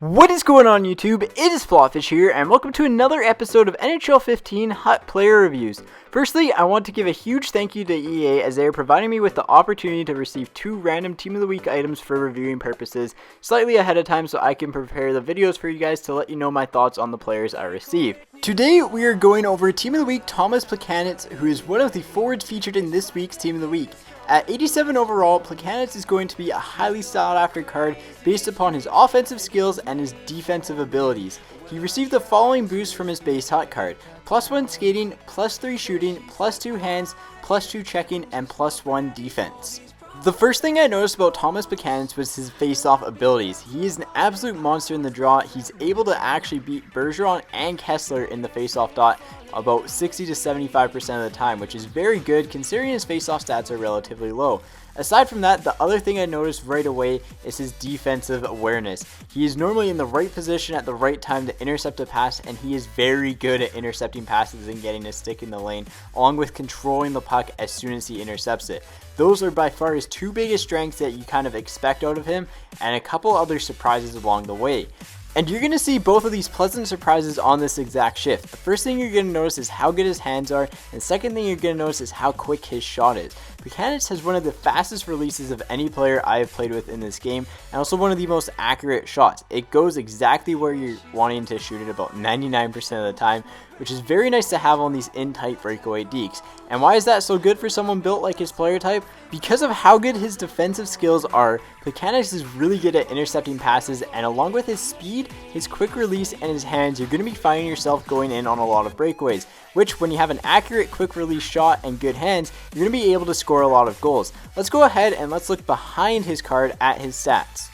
What is going on YouTube? It is FlopFish here and welcome to another episode of NHL 15 Hut Player Reviews. Firstly, I want to give a huge thank you to EA as they are providing me with the opportunity to receive 2 random Team of the Week items for reviewing purposes slightly ahead of time so I can prepare the videos for you guys to let you know my thoughts on the players I receive. Today we are going over Team of the Week Tomas Plekanec, who is one of the forwards featured in this week's Team of the Week. At 87 overall, Plekanec is going to be a highly sought after card based upon his offensive skills and his defensive abilities. He received the following boosts from his base hot card: +1 skating, +3 shooting, +2 hands, +2 checking, and +1 defense. The first thing I noticed about Tomas Plekanec was his face-off abilities. He is an absolute monster in the draw. He's able to actually beat Bergeron and Kessler in the face-off dot about 60 to 75% of the time, which is very good considering his face-off stats are relatively low. Aside from that, the other thing I noticed right away is his defensive awareness. He is normally in the right position at the right time to intercept a pass, and he is very good at intercepting passes and getting a stick in the lane, along with controlling the puck as soon as he intercepts it. Those are by far his 2 biggest strengths that you kind of expect out of him, and a couple other surprises along the way. And you're going to see both of these pleasant surprises on this exact shift. The first thing you're going to notice is how good his hands are, and the second thing you're going to notice is how quick his shot is. Plekanec has one of the fastest releases of any player I have played with in this game, and also one of the most accurate shots. It goes exactly where you're wanting to shoot it about 99% of the time, which is very nice to have on these in-tight breakaway dekes. And why is that so good for someone built like his player type? Because of how good his defensive skills are, Plekanec is really good at intercepting passes, and along with his speed, his quick release, and his hands, you're going to be finding yourself going in on a lot of breakaways, which when you have an accurate quick release shot and good hands, you're going to be able to score a lot of goals. Let's go ahead and let's look behind his card at his stats.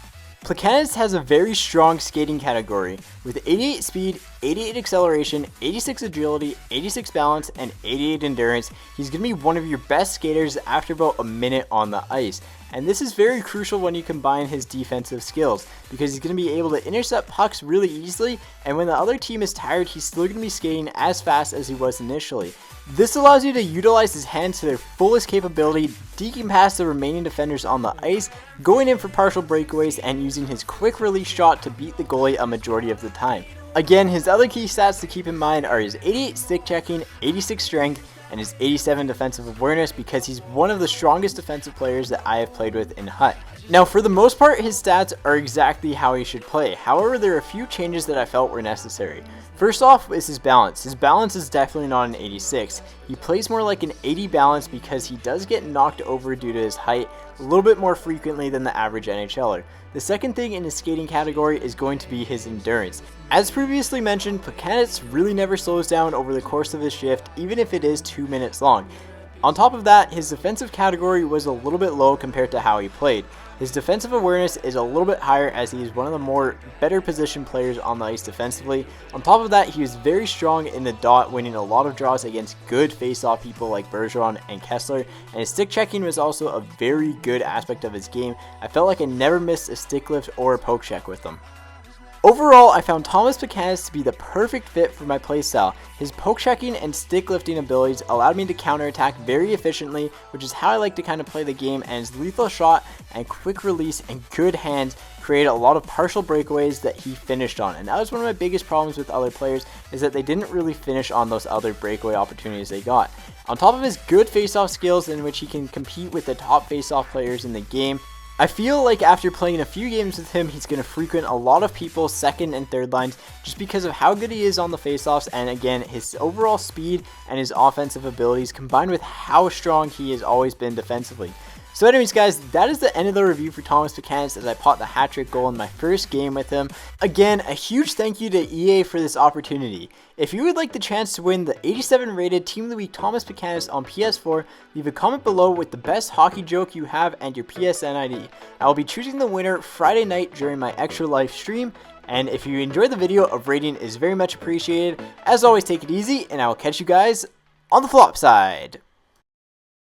Plekanec has a very strong skating category with 88 speed, 88 acceleration, 86 agility, 86 balance, and 88 endurance. He's going to be one of your best skaters after about a minute on the ice. And this is very crucial when you combine his defensive skills, because he's going to be able to intercept pucks really easily, and when the other team is tired, he's still going to be skating as fast as he was initially. This allows you to utilize his hands to their fullest capability, deking past the remaining defenders on the ice, going in for partial breakaways, and using his quick release shot to beat the goalie a majority of the time. Again, his other key stats to keep in mind are his 88 stick checking, 86 strength, and his 87 defensive awareness, because he's one of the strongest defensive players that I have played with in Hut. Now, for the most part, his stats are exactly how he should play. However, there are a few changes that I felt were necessary. First off is his balance. His balance is definitely not an 86. He plays more like an 80 balance because he does get knocked over due to his height a little bit more frequently than the average NHLer. The second thing in his skating category is going to be his endurance. As previously mentioned, Plekanec really never slows down over the course of his shift, even if it is 2 minutes long. On top of that, his defensive category was a little bit low compared to how he played. His defensive awareness is a little bit higher as he is one of the more better positioned players on the ice defensively. On top of that, he was very strong in the dot, winning a lot of draws against good face-off people like Bergeron and Kessler, and his stick checking was also a very good aspect of his game. I felt like I never missed a stick lift or a poke check with him. Overall, I found Tomas Plekanec to be the perfect fit for my playstyle. His poke checking and stick lifting abilities allowed me to counterattack very efficiently, which is how I like to kind of play the game, and his lethal shot and quick release and good hands created a lot of partial breakaways that he finished on. And that was one of my biggest problems with other players, is that they didn't really finish on those other breakaway opportunities they got. On top of his good face-off skills in which he can compete with the top face-off players in the game, I feel like after playing a few games with him, he's going to frequent a lot of people's second and third lines just because of how good he is on the faceoffs, and again, his overall speed and his offensive abilities combined with how strong he has always been defensively. So anyways guys, that is the end of the review for Tomas Plekanec as I popped the hat-trick goal in my first game with him. Again, a huge thank you to EA for this opportunity. If you would like the chance to win the 87 rated Team of the Week Tomas Plekanec on PS4, leave a comment below with the best hockey joke you have and your PSN ID. I will be choosing the winner Friday night during my extra live stream, and if you enjoyed the video, a rating is very much appreciated. As always, take it easy, and I will catch you guys on the flop side.